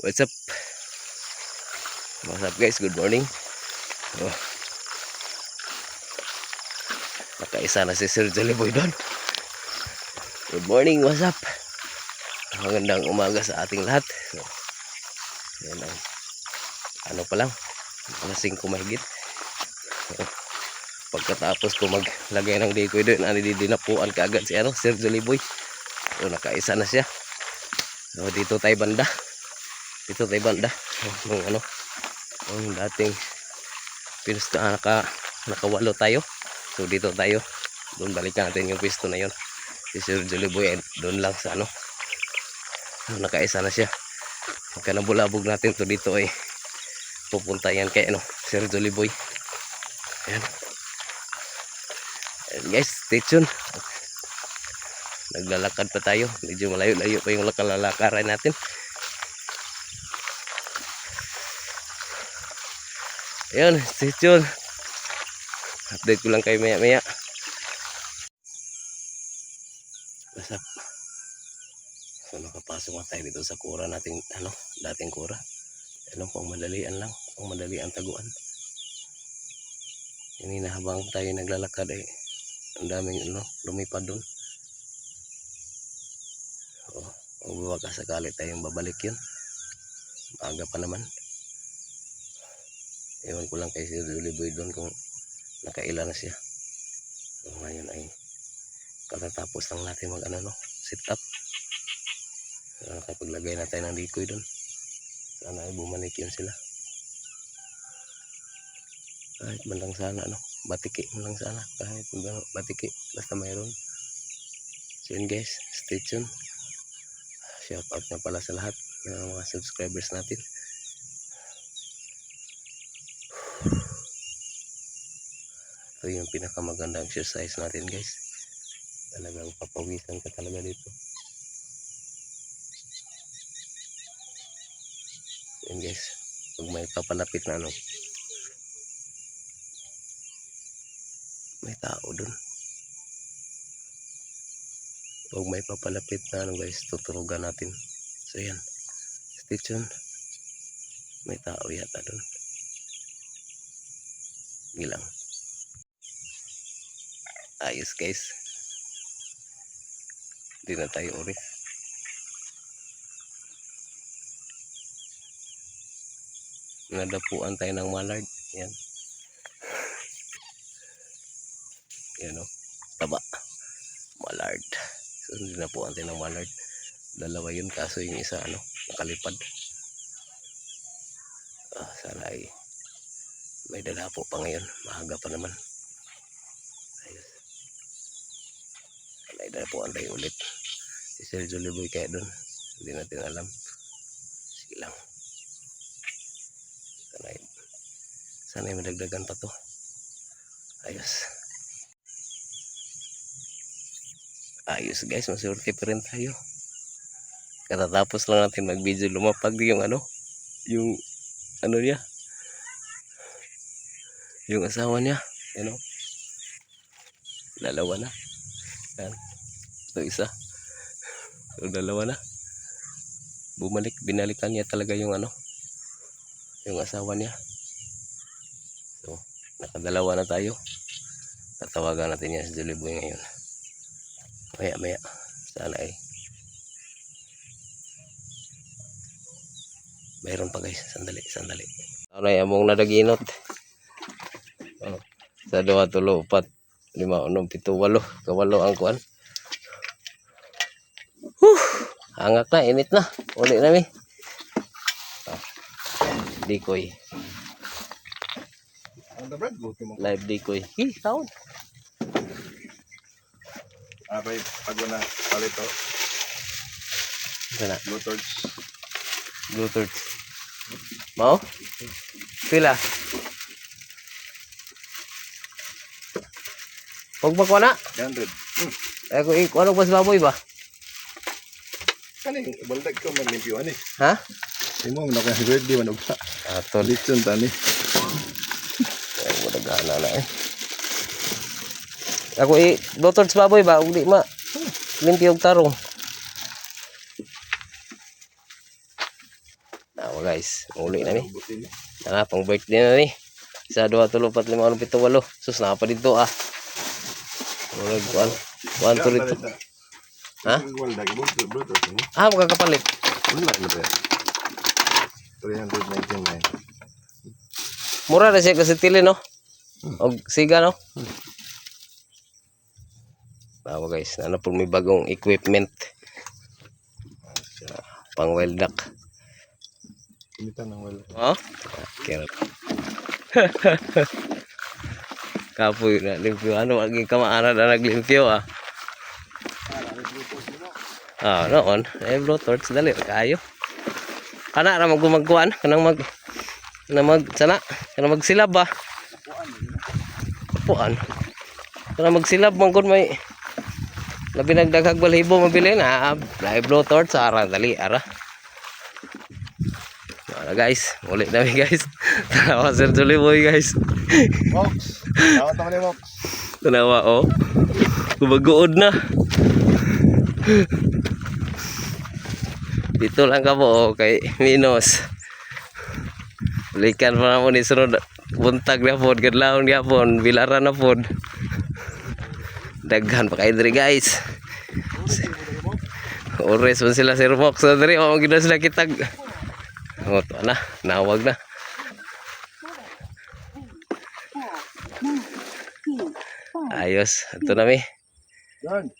What's up? What's up guys? Good morning. Oh, nakaisa na si Sir Jollyboy doon. Good morning, what's up? Magandang umaga sa ating lahat. So, yan ang ano pa lang, alas 5 mahigit. So, pagkatapos ko maglagay ng decoy doon, dinapuan kaagad si Sir Jollyboy. So, nakaisa na siya. So, dito tayo banda. Yung dating pisto nakawalo tayo. So dito tayo, doon balikan natin yung pisto na yon. Si Sir Jollyboy doon lang sa nakaisa na siya. Pagka nabulabog natin to dito ay pupunta yan kay Sir Jollyboy. Ayan. Ayan guys, stay tuned. Naglalakad pa tayo, medyo malayo-layo pa yung lalakaran natin. Ayan, stay tuned. Update ko lang kayo maya-maya. What's up? So nakapasok na tayo dito sa kura nating dating kura. Pang madalian lang, pang madalian taguan. Ini na habang tayo naglalakad ay ang daming lumipad doon. O baka sakali tayong babalik yun. Maaga pa naman. Ewan ko lang kay Sir Jollyboy doon kung nakaila na siya. So, ngayon ay katatapos lang natin sit up. So, nakapaglagay na tayo ng decoy doon. Sana ay bumalik yun sila. Kahit man lang sana batiki man lang sana. Kahit batiki basta mayroon. So yun guys, stay tuned. Shout out na pala sa lahat ng mga subscribers natin. Ito yung pinakamagandang exercise natin guys. Talagang papawisan ka talaga dito. Yan guys. Pag may papalapit na may tao dun. Pag may papalapit na guys, tuturugan natin. So yan. Stay tuned. May tao yata dun. Gilang. Ayos guys. Hindi na tayo uri. Nadapuan tayo ng mallard. Yan. Yan taba. Mallard. So nadapuan tayo ng mallard. Dalawa yun kaso yung isa nakalipad. Sana ay may dalapo pa ngayon. Maaga pa naman. Dalapuan tayo ulit si Sir Jollyboy kaya doon hindi natin alam. Sige lang, sana madagdagan pa to. Ayos guys, masurti pa rin tayo. Katatapos lang natin mag video, lumapag yung yung niya, yung asawa niya, dalawa na yan. Ito isa. So, dalawa na. Binalikan niya talaga yung yung asawa niya. So, nakadalawa na tayo. Tatawagan natin yan si Jollyboy ngayon. Maya. Sana ay mayroon pa guys. Sandali. Ano ay among nadaginot. Sa 2, 3, 4, 5, 6, 7, 8. Kawalo ang kuan. Hangak na, init na. Uli na mi. Decoy. Live decoy. Taon. Abay, pag na palito. Sana. Blue torch. Mau? Pila. Huwag ba ko na? 100. Ano ba sa baboy ba? Kaning baldag ko man limpyo ani. Ha? Imo man ka birthday man ugsa. Ato Litson tani. Ay mo dagana na Ako doktor sa baboy ba ug di ma limpyo og tarong. Oh guys, uli na ni. Butin. Tara, pang birthday na ni. 1, 2, 3, 4, 5, 6, 7, 8. Sus, na pa dito ah. Murag, kuan to dito. Ha? Wala lagi Bluetooth ni. Ah, magkakapalit. Wala na ba? 399. Mura na siya kasi tili, no? O siga, no? Bawa guys, ano po may bagong equipment. Pang wild duck. Kimitan ng wala. Oh? Kira. Kapoy na limpyo. Ano, maging kamaana na naglimpyo, ah. Ah, noon. Eh, blowtorch, dali. Kayo. Kana na magumagkuhan. Kanang sana. Kanang magsilab, ah. Kapuan. Kanang magsilab, mangkon may labi nagdaghag balhibo mabili na. Live blowtorch, ara. Dali, ara. Wala guys, ulit namin guys. Tanawa Sir Juliboy guys. Mox. Tawag naman ni Mox. Tanawa oh. Kumaguod na. Dito lang ka po oh, kay Minos. Balikan pa na mo ni sunod. Buntag na po, gadlaon na po, bilaran na po. Daghan pa kayo diri guys. Ores man sila Sir Mox. So diri, oh, gina sila kitag. Oh, to na, nawag na. Ayos, ito na mi. Yan.